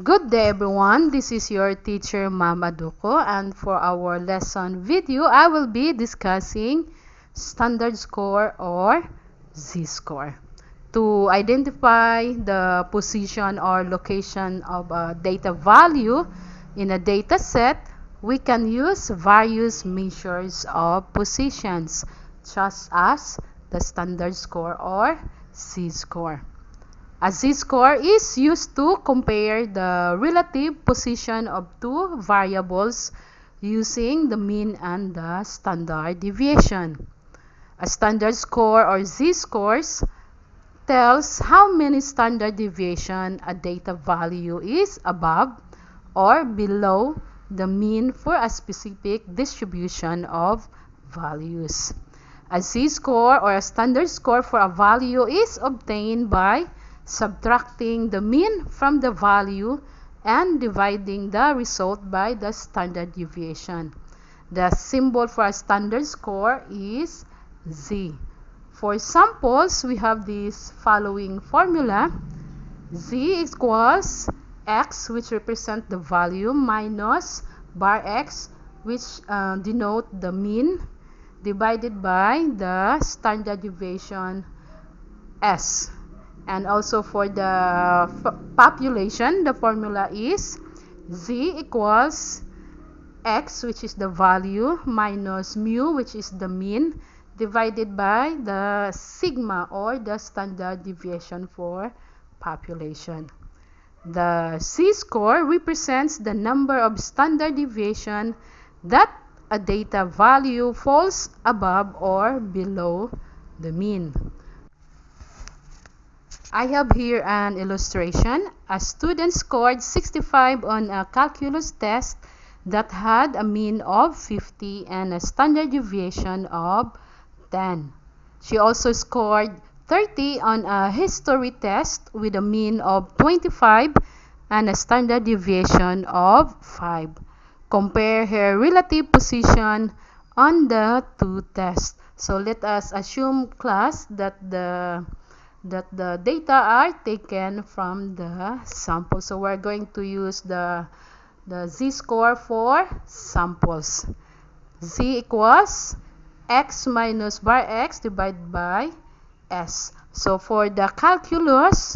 Good day everyone, this is your teacher Mama Duko, and for our lesson video I will be discussing standard score or z-score. To identify the position or location of a data value in a data set, we can use various measures of positions such as the standard score or z-score. A z-score is used to compare the relative position of two variables using the mean and the standard deviation. A standard score or z-scores tells how many standard deviation a data value is above or below the mean for a specific distribution of values. A z-score or a standard score for a value is obtained by subtracting the mean from the value and dividing the result by the standard deviation. The symbol for a standard score is Z. For samples, we have this following formula. Z equals X, which represents the value, minus bar X, which denote the mean, divided by the standard deviation S. And also for the population, the formula is Z equals X, which is the value, minus mu, which is the mean, divided by the sigma or the standard deviation for population. The z-score represents the number of standard deviation that a data value falls above or below the mean. I have here an illustration. A student scored 65 on a calculus test that had a mean of 50 and a standard deviation of 10. She also scored 30 on a history test with a mean of 25 and a standard deviation of 5. Compare her relative position on the two tests. So let us assume, class, that the data are taken from the sample. So we're going to use the z-score for samples. Z equals X minus bar X divided by S. So for the calculus,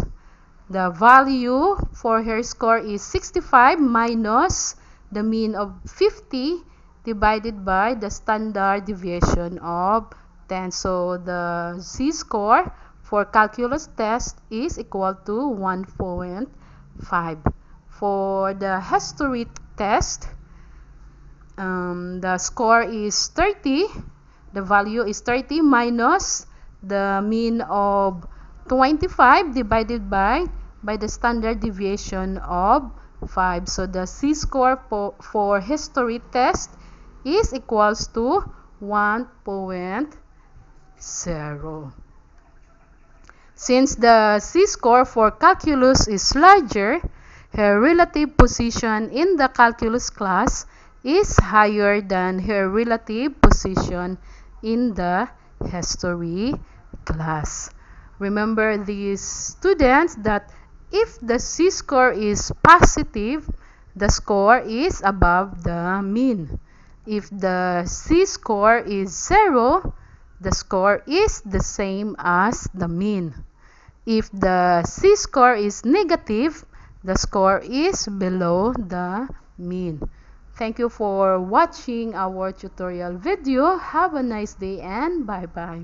the value for her score is 65 minus the mean of 50 divided by the standard deviation of 10. So the z-score for calculus test is equal to 1.5. For the history test, the score is 30. The value is 30 minus the mean of 25 divided by the standard deviation of 5. So the z-score for history test is equals to 1.0. Since the z-score for calculus is larger, her relative position in the calculus class is higher than her relative position in the history class. Remember, these students, that if the z-score is positive, the score is above the mean. If the z-score is 0, the score is the same as the mean. If the z-score is negative, the score is below the mean. Thank you for watching our tutorial video. Have a nice day and bye-bye.